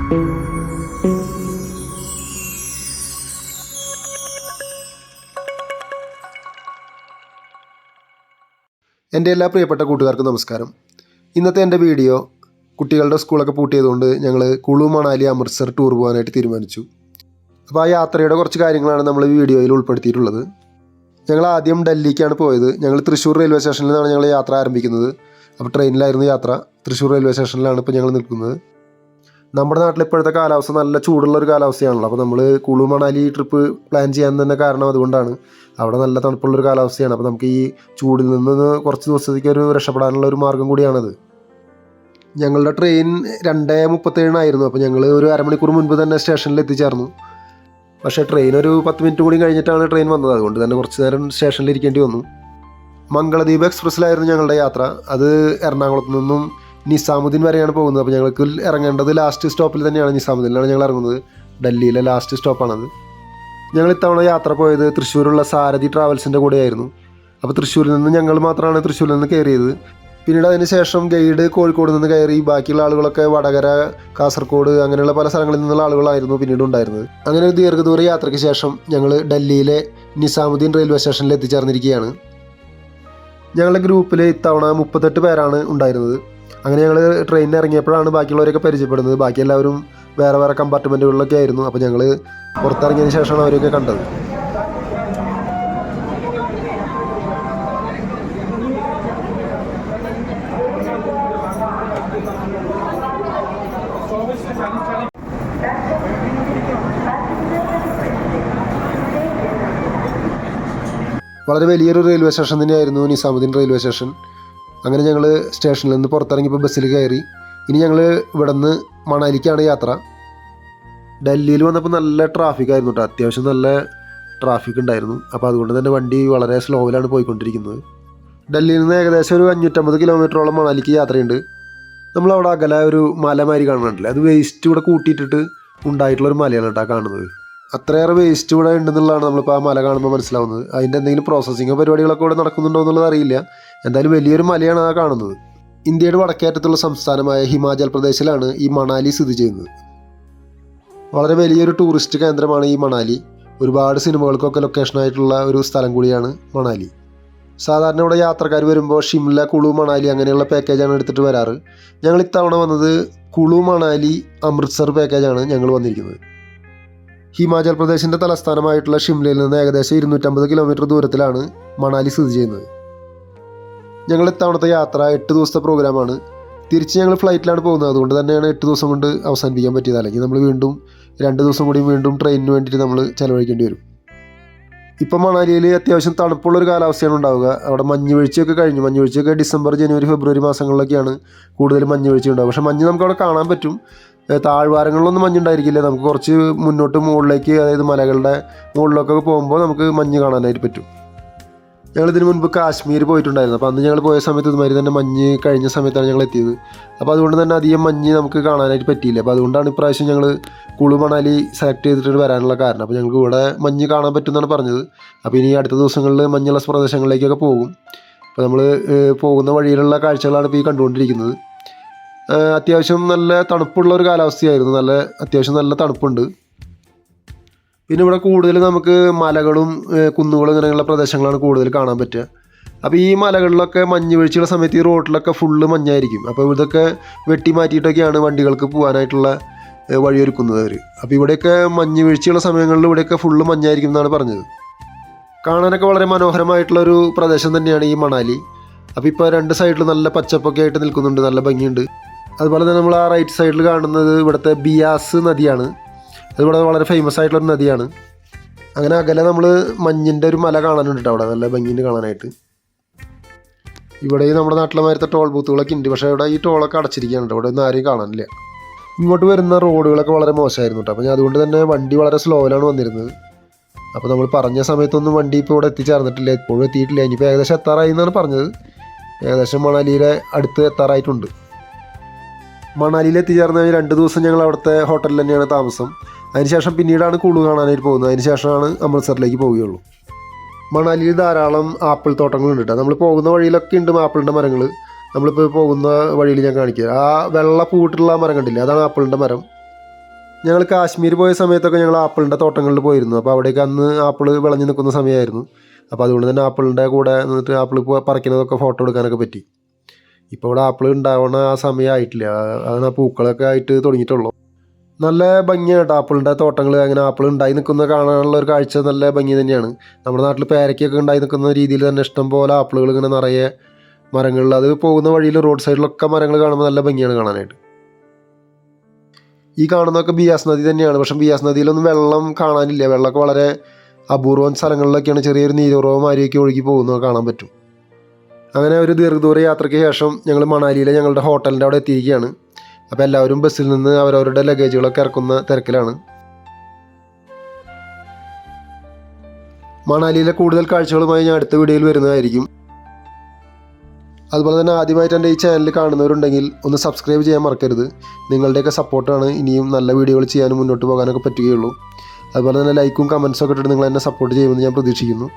എൻ്റെ എല്ലാ പ്രിയപ്പെട്ട കൂട്ടുകാർക്കും നമസ്കാരം. ഇന്നത്തെ എൻ്റെ വീഡിയോ കുട്ടികളുടെ സ്കൂളൊക്കെ പൂട്ടിയതുകൊണ്ട് ഞങ്ങൾ കുളു മണാലി അമൃത്സർ ടൂർ പോകാനായിട്ട് തീരുമാനിച്ചു. അപ്പോൾ ആ യാത്രയുടെ കുറച്ച് കാര്യങ്ങളാണ് നമ്മൾ ഈ വീഡിയോയിൽ ഉൾപ്പെടുത്തിയിട്ടുള്ളത്. ഞങ്ങൾ ആദ്യം ഡൽഹിക്കാണ് പോയത്. ഞങ്ങൾ തൃശ്ശൂർ റെയിൽവേ സ്റ്റേഷനിൽ നിന്നാണ് ഞങ്ങൾ യാത്ര ആരംഭിക്കുന്നത്. അപ്പോൾ ട്രെയിനിലായിരുന്നു യാത്ര. തൃശ്ശൂർ റെയിൽവേ സ്റ്റേഷനിലാണ് ഇപ്പോൾ ഞങ്ങൾ നിൽക്കുന്നത്. നമ്മുടെ നാട്ടിൽ ഇപ്പോഴത്തെ കാലാവസ്ഥ നല്ല ചൂടുള്ളൊരു കാലാവസ്ഥയാണല്ലോ. അപ്പോൾ നമ്മൾ കുളു മണാലി ട്രിപ്പ് പ്ലാൻ ചെയ്യാൻ തന്നെ കാരണം അതുകൊണ്ടാണ്. അവിടെ നല്ല തണുപ്പുള്ളൊരു കാലാവസ്ഥയാണ്. അപ്പോൾ നമുക്ക് ഈ ചൂടിൽ നിന്ന് കുറച്ച് ദിവസത്തേക്ക് ഒരു രക്ഷപ്പെടാനുള്ള ഒരു മാർഗ്ഗം കൂടിയാണത്. ഞങ്ങളുടെ ട്രെയിൻ 2:37 അപ്പോൾ ഞങ്ങൾ ഒരു അരമണിക്കൂർ മുൻപ് തന്നെ സ്റ്റേഷനിൽ എത്തിച്ചേർന്നു. പക്ഷേ ട്രെയിൻ ഒരു 10 മിനിറ്റ് കൂടി കഴിഞ്ഞിട്ടാണ് ട്രെയിൻ വന്നത്. അതുകൊണ്ട് തന്നെ കുറച്ച് നേരം സ്റ്റേഷനിൽ ഇരിക്കേണ്ടി വന്നു. മംഗളദ്വീപ് എക്സ്പ്രസ്സിലായിരുന്നു ഞങ്ങളുടെ യാത്ര. അത് എറണാകുളത്ത് നിന്നും നിസാമുദ്ദീൻ വരെയാണ് പോകുന്നത്. അപ്പോൾ ഞങ്ങൾക്ക് ഇറങ്ങേണ്ടത് ലാസ്റ്റ് സ്റ്റോപ്പിൽ തന്നെയാണ്. നിസാമുദ്ദീനിലാണ് ഞങ്ങൾ ഇറങ്ങുന്നത്. ഡൽഹിയിലെ ലാസ്റ്റ് സ്റ്റോപ്പാണത്. ഞങ്ങൾ ഇത്തവണ യാത്ര പോയത് തൃശ്ശൂരുള്ള സാരഥി ട്രാവൽസിൻ്റെ കൂടെയായിരുന്നു. അപ്പോൾ തൃശ്ശൂരിൽ നിന്ന് ഞങ്ങൾ മാത്രമാണ് തൃശ്ശൂരിൽ നിന്ന് കയറിയത്. പിന്നീട് അതിന് ശേഷം ഗൈഡ് കോഴിക്കോട് നിന്ന് കയറി. ബാക്കിയുള്ള ആളുകളൊക്കെ വടകര, കാസർഗോഡ് അങ്ങനെയുള്ള പല സ്ഥലങ്ങളിൽ നിന്നുള്ള ആളുകളായിരുന്നു പിന്നീട് ഉണ്ടായിരുന്നത്. അങ്ങനെ ഒരു ദീർഘദൂര യാത്രയ്ക്ക് ശേഷം ഞങ്ങൾ ഡൽഹിയിലെ നിസാമുദ്ദീൻ റെയിൽവേ സ്റ്റേഷനിൽ എത്തിച്ചേർന്നിരിക്കുകയാണ്. ഞങ്ങളുടെ ഗ്രൂപ്പിൽ ഇത്തവണ 38 പേരാണ് ഉണ്ടായിരുന്നത്. അങ്ങനെ ഞങ്ങൾ ട്രെയിനിൽ ഇറങ്ങിയപ്പോഴാണ് ബാക്കിയുള്ളവരൊക്കെ പരിചയപ്പെടുന്നത്. ബാക്കി എല്ലാവരും വേറെ വേറെ കമ്പാർട്ട്മെൻറ്റുകളിലൊക്കെ ആയിരുന്നു. അപ്പോൾ ഞങ്ങൾ പുറത്തിറങ്ങിയതിന് ശേഷമാണ് അവരൊക്കെ കണ്ടത്. വളരെ വലിയൊരു റെയിൽവേ സ്റ്റേഷൻ തന്നെയായിരുന്നു നിസാമുദ്ദീൻ റെയിൽവേ സ്റ്റേഷൻ. അങ്ങനെ ഞങ്ങൾ സ്റ്റേഷനിൽ നിന്ന് പുറത്തിറങ്ങിയപ്പോൾ ബസ്സിൽ കയറി. ഇനി ഞങ്ങൾ ഇവിടെ നിന്ന് മണാലിക്കാണ് യാത്ര. ഡൽഹിയിൽ വന്നപ്പോൾ നല്ല ട്രാഫിക്കായിരുന്നു കേട്ടോ. അത്യാവശ്യം നല്ല ട്രാഫിക് ഉണ്ടായിരുന്നു. അപ്പോൾ അതുകൊണ്ട് തന്നെ വണ്ടി വളരെ സ്ലോയിലാണ് പോയിക്കൊണ്ടിരിക്കുന്നത്. ഡൽഹിയിൽ നിന്ന് ഏകദേശം ഒരു 550 കിലോമീറ്ററോളം മണാലിക്ക് യാത്രയുണ്ട്. നമ്മളവിടെ അകലെ ഒരു മലമാതിരി കാണുന്നുണ്ടല്ലേ, അത് വേസ്റ്റ് ഇവിടെ കൂട്ടിയിട്ടിട്ട് ഉണ്ടായിട്ടുള്ളൊരു മലയാണ് കേട്ടോ കാണുന്നത്. അത്രയേറെ വേസ്റ്റ് ഇവിടെ ഉണ്ടെന്നുള്ളതാണ് നമ്മളിപ്പോൾ ആ മല കാണുമ്പോൾ മനസ്സിലാവുന്നത്. അതിൻ്റെ എന്തെങ്കിലും പ്രോസസ്സിങ്ങോ പരിപാടികളൊക്കെ ഇവിടെ നടക്കുന്നുണ്ടോ എന്നുള്ളത് അറിയില്ല. എന്തായാലും വലിയൊരു മലയാണ് ആ കാണുന്നത്. ഇന്ത്യയുടെ വടക്കേറ്റത്തുള്ള സംസ്ഥാനമായ ഹിമാചൽ പ്രദേശിലാണ് ഈ മണാലി സ്ഥിതി ചെയ്യുന്നത്. വളരെ വലിയൊരു ടൂറിസ്റ്റ് കേന്ദ്രമാണ് ഈ മണാലി. ഒരുപാട് സിനിമകൾക്കൊക്കെ ലൊക്കേഷനായിട്ടുള്ള ഒരു സ്ഥലം കൂടിയാണ് മണാലി. സാധാരണ ഇവിടെ യാത്രക്കാർ വരുമ്പോൾ ഷിംല, കുളു മണാലി അങ്ങനെയുള്ള പാക്കേജാണ് എടുത്തിട്ട് വരാറ്. ഞങ്ങൾ ഇത്തവണ വന്നത് കുളു മണാലി അമൃത്സർ പാക്കേജാണ് ഞങ്ങൾ വന്നിരിക്കുന്നത്. ഹിമാചൽ പ്രദേശിൻ്റെ തലസ്ഥാനമായിട്ടുള്ള ഷിംലയിൽ നിന്ന് ഏകദേശം 250 കിലോമീറ്റർ ദൂരത്തിലാണ് മണാലി സ്ഥിതി ചെയ്യുന്നത്. ഞങ്ങൾ ഇത്തവണത്തെ യാത്ര 8 ദിവസത്തെ പ്രോഗ്രാമാണ്. തിരിച്ച് ഞങ്ങൾ ഫ്ലൈറ്റിലാണ് പോകുന്നത്. അതുകൊണ്ട് തന്നെയാണ് 8 ദിവസം കൊണ്ട് അവസാനിപ്പിക്കാൻ പറ്റിയത്. അല്ലെങ്കിൽ നമ്മൾ വീണ്ടും 2 ദിവസം കൂടി വീണ്ടും ട്രെയിനിന് വേണ്ടിയിട്ട് നമ്മൾ ചിലവഴിക്കേണ്ടി വരും. ഇപ്പം മണാലിയിൽ അത്യാവശ്യം തണുപ്പുള്ളൊരു കാലാവസ്ഥയാണ് ഉണ്ടാവുക. അവിടെ മഞ്ഞ് വീഴ്ചയൊക്കെ കഴിഞ്ഞു. മഞ്ഞ് വീഴ്ചയൊക്കെ ഡിസംബർ, ജനുവരി, ഫെബ്രുവരി മാസങ്ങളിലൊക്കെയാണ് കൂടുതൽ മഞ്ഞ് വീഴ്ച ഉണ്ടാവുക. പക്ഷേ മഞ്ഞ് നമുക്ക് അവിടെ കാണാൻ പറ്റും. താഴ്വാരങ്ങളിലൊന്നും മഞ്ഞുണ്ടായിരിക്കില്ല. നമുക്ക് കുറച്ച് മുന്നോട്ട് മുകളിലേക്ക്, അതായത് മലകളുടെ മുകളിലൊക്കെ പോകുമ്പോൾ നമുക്ക് മഞ്ഞ് കാണാനായിട്ട് പറ്റും. ഞങ്ങളിതിന് മുൻപ് കാശ്മീർ പോയിട്ടുണ്ടായിരുന്നു. അപ്പോൾ അന്ന് ഞങ്ങൾ പോയ സമയത്ത് ഇതുമാതിരി തന്നെ മഞ്ഞ് കഴിഞ്ഞ സമയത്താണ് ഞങ്ങൾ എത്തിയത്. അപ്പോൾ അതുകൊണ്ട് തന്നെ അധികം മഞ്ഞ് നമുക്ക് കാണാനായിട്ട് പറ്റിയില്ല. അപ്പോൾ അതുകൊണ്ടാണ് ഇപ്രാവശ്യം ഞങ്ങൾ കുളു മണാലി സെലക്ട് ചെയ്തിട്ട് വരാനുള്ള കാരണം. അപ്പോൾ ഞങ്ങൾക്ക് ഇവിടെ മഞ്ഞ് കാണാൻ പറ്റുമെന്നാണ് പറഞ്ഞത്. അപ്പോൾ ഇനി അടുത്ത ദിവസങ്ങളിൽ മഞ്ഞുള്ള പ്രദേശങ്ങളിലേക്കൊക്കെ പോകും. അപ്പോൾ നമ്മൾ പോകുന്ന വഴിയിലുള്ള കാഴ്ചകളാണ് ഇപ്പോൾ ഈ കണ്ടുകൊണ്ടിരിക്കുന്നത്. അത്യാവശ്യം നല്ല തണുപ്പുള്ള ഒരു കാലാവസ്ഥയായിരുന്നു. അത്യാവശ്യം നല്ല തണുപ്പുണ്ട്. പിന്നെ ഇവിടെ കൂടുതൽ നമുക്ക് മലകളും കുന്നുകളും ഇങ്ങനെയുള്ള പ്രദേശങ്ങളാണ് കൂടുതൽ കാണാൻ പറ്റുക. അപ്പോൾ ഈ മലകളിലൊക്കെ മഞ്ഞ് വീഴ്ചയുള്ള സമയത്ത് ഈ റോഡിലൊക്കെ ഫുള്ള് മഞ്ഞായിരിക്കും. അപ്പോൾ ഇതൊക്കെ വെട്ടി മാറ്റിയിട്ടൊക്കെയാണ് വണ്ടികൾക്ക് പോകാനായിട്ടുള്ള വഴിയൊരുക്കുന്നത് അവർ. അപ്പോൾ ഇവിടെയൊക്കെ മഞ്ഞ് വീഴ്ചയുള്ള സമയങ്ങളിൽ ഇവിടെയൊക്കെ ഫുള്ള് മഞ്ഞായിരിക്കും എന്നാണ് പറഞ്ഞത്. കാണാനൊക്കെ വളരെ മനോഹരമായിട്ടുള്ളൊരു പ്രദേശം തന്നെയാണ് ഈ മണാലി. അപ്പോൾ ഇപ്പോൾ 2 സൈഡിൽ നല്ല പച്ചപ്പൊക്കെ ആയിട്ട് നിൽക്കുന്നുണ്ട്, നല്ല ഭംഗിയുണ്ട്. അതുപോലെ തന്നെ നമ്മൾ ആ റൈറ്റ് സൈഡിൽ കാണുന്നത് ഇവിടുത്തെ ബിയാസ് നദിയാണ്. അതിവിടെ വളരെ ഫേമസ് ആയിട്ടുള്ളൊരു നദിയാണ്. അങ്ങനെ അകലെ നമ്മൾ മഞ്ഞിൻ്റെ ഒരു മല കാണാനുണ്ട് കേട്ടോ. അവിടെ നല്ല ഭംഗിയുണ്ട് കാണാനായിട്ട്. ഇവിടെ നമ്മുടെ നാട്ടിലെ മാതിരത്തെ ടോൾ ബൂത്തുകളൊക്കെ ഉണ്ട്. പക്ഷേ ഇവിടെ ഈ ടോളൊക്കെ അടച്ചിരിക്കുകയാണ്. ഇവിടെ ഒന്നും ആരെയും കാണാനില്ല. ഇങ്ങോട്ട് വരുന്ന റോഡുകളൊക്കെ വളരെ മോശമായിരുന്നു കേട്ടോ. അപ്പോൾ ഞാൻ അതുകൊണ്ട് തന്നെ വണ്ടി വളരെ സ്ലോയിലാണ് വന്നിരുന്നത്. അപ്പോൾ നമ്മൾ പറഞ്ഞ സമയത്തൊന്നും വണ്ടി ഇപ്പോൾ ഇവിടെ എത്തിച്ചേർന്നിട്ടില്ല, ഇപ്പോഴും എത്തിയിട്ടില്ല. ഇനിയിപ്പോൾ ഏകദേശം എത്താറായി എന്നാണ് പറഞ്ഞത്. ഏകദേശം മണാലിയിലെ അടുത്ത് എത്താറായിട്ടുണ്ട്. മണാലിയിൽ എത്തിച്ചേർന്ന 2 ദിവസം ഞങ്ങൾ അവിടുത്തെ ഹോട്ടലിൽ തന്നെയാണ് താമസം. അതിനുശേഷം പിന്നീടാണ് കുളു കാണാനായിട്ട് പോകുന്നത്. അതിനുശേഷമാണ് അമൃത്സറിലേക്ക് പോവുകയുള്ളൂ. മണാലിയിൽ ധാരാളം ആപ്പിൾ തോട്ടങ്ങളുണ്ട് കേട്ടോ. നമ്മൾ പോകുന്ന വഴിയിലൊക്കെ ഉണ്ട് ആപ്പിളിൻ്റെ മരങ്ങൾ. നമ്മളിപ്പോൾ പോകുന്ന വഴിയിൽ ഞാൻ കാണിക്കുക. ആ വെള്ള പൂട്ടുള്ള മരം കണ്ടില്ലേ, അതാണ് ആപ്പിളിൻ്റെ മരം. ഞങ്ങൾ കാശ്മീർ പോയ സമയത്തൊക്കെ ഞങ്ങൾ ആപ്പിളിൻ്റെ തോട്ടങ്ങളിൽ പോയിരുന്നു. അപ്പോൾ അവിടേക്ക് അന്ന് ആപ്പിൾ വിളഞ്ഞ് നിൽക്കുന്ന സമയമായിരുന്നു. അപ്പോൾ അതുകൊണ്ട് തന്നെ ആപ്പിളിൻ്റെ കൂടെ നിന്നിട്ട് ആപ്പിൾ പറിക്കുന്നതൊക്കെ ഫോട്ടോ എടുക്കാനൊക്കെ പറ്റി. ഇപ്പോൾ ഇവിടെ ആപ്പിൾ ഉണ്ടാവണ ആ സമയമായിട്ടില്ല, അതാണ് ആ പൂക്കളൊക്കെ ആയിട്ട് തുടങ്ങിയിട്ടുള്ളൂ. നല്ല ഭംഗിയാണ് ആപ്പിളിൻ്റെ തോട്ടങ്ങൾ. അങ്ങനെ ആപ്പിൾ ഉണ്ടായി നിൽക്കുന്ന കാണാനുള്ള ഒരു കാഴ്ച നല്ല ഭംഗി തന്നെയാണ്. നമ്മുടെ നാട്ടിൽ പേരയ്ക്കൊക്കെ ഉണ്ടായി നിൽക്കുന്ന രീതിയിൽ തന്നെ ഇഷ്ടം പോലെ ആപ്പിളുകൾ ഇങ്ങനെ നിറയെ മരങ്ങളിൽ, അത് പോകുന്ന വഴിയിൽ റോഡ് സൈഡിലൊക്കെ മരങ്ങൾ കാണുമ്പോൾ നല്ല ഭംഗിയാണ് കാണാനായിട്ട്. ഈ കാണുന്നതൊക്കെ ബിയാസ് നദി തന്നെയാണ്. പക്ഷേ ബിയാസ് നദിയിലൊന്നും വെള്ളം കാണാനില്ല. വെള്ളമൊക്കെ വളരെ അപൂർവം സ്ഥലങ്ങളിലൊക്കെയാണ് ചെറിയൊരു നീരുറവും മാരിയൊക്കെ ഒഴുകി പോകുന്നത് കാണാൻ പറ്റും. അങ്ങനെ ഒരു ദീർഘദൂര യാത്രയ്ക്ക് ശേഷം ഞങ്ങൾ മണാലിയിലെ ഞങ്ങളുടെ ഹോട്ടലിൻ്റെ അവിടെ എത്തിയിരിക്കുകയാണ്. അപ്പോൾ എല്ലാവരും ബസ്സിൽ നിന്ന് അവരവരുടെ ലഗേജുകളൊക്കെ ഇറക്കുന്ന തിരക്കിലാണ്. മണാലിയിലെ കൂടുതൽ കാഴ്ചകളുമായി ഞാൻ അടുത്ത വീഡിയോയിൽ വരുന്നതായിരിക്കും. അതുപോലെ തന്നെ ആദ്യമായിട്ട് എൻ്റെ ഈ ചാനൽ കാണുന്നവരുണ്ടെങ്കിൽ ഒന്ന് സബ്സ്ക്രൈബ് ചെയ്യാൻ മറക്കരുത്. നിങ്ങളുടെയൊക്കെ സപ്പോർട്ടാണ് ഇനിയും നല്ല വീഡിയോകൾ ചെയ്യാനും മുന്നോട്ട് പോകാനൊക്കെ പറ്റുകയുള്ളൂ. അതുപോലെ തന്നെ ലൈക്കും കമൻസും ഒക്കെ ഇട്ടിട്ട് നിങ്ങൾ എന്നെ സപ്പോർട്ട് ചെയ്യുമെന്ന് ഞാൻ പ്രതീക്ഷിക്കുന്നു.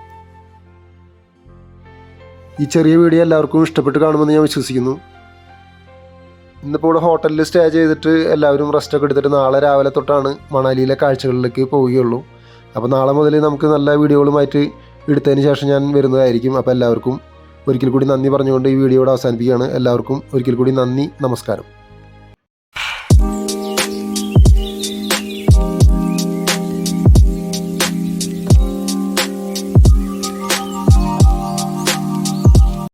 ഈ ചെറിയ വീഡിയോ എല്ലാവർക്കും ഇഷ്ടപ്പെട്ട് കാണുമെന്ന് ഞാൻ വിശ്വസിക്കുന്നു. ഇന്നിപ്പോൾ ഇവിടെ ഹോട്ടലിൽ സ്റ്റേ ചെയ്തിട്ട് എല്ലാവരും റെസ്റ്റൊക്കെ എടുത്തിട്ട് നാളെ രാവിലെ തൊട്ടാണ് മണാലിയിലെ കാഴ്ചകളിലേക്ക് പോവുകയുള്ളൂ. അപ്പോൾ നാളെ മുതൽ നമുക്ക് നല്ല വീഡിയോകളുമായിട്ട് എടുത്തതിന് ശേഷം ഞാൻ വരുന്നതായിരിക്കും. അപ്പോൾ എല്ലാവർക്കും ഒരിക്കൽ കൂടി നന്ദി പറഞ്ഞുകൊണ്ട് ഈ വീഡിയോ ഇവിടെ അവസാനിപ്പിക്കുകയാണ്. എല്ലാവർക്കും ഒരിക്കൽ കൂടി നന്ദി, നമസ്കാരം.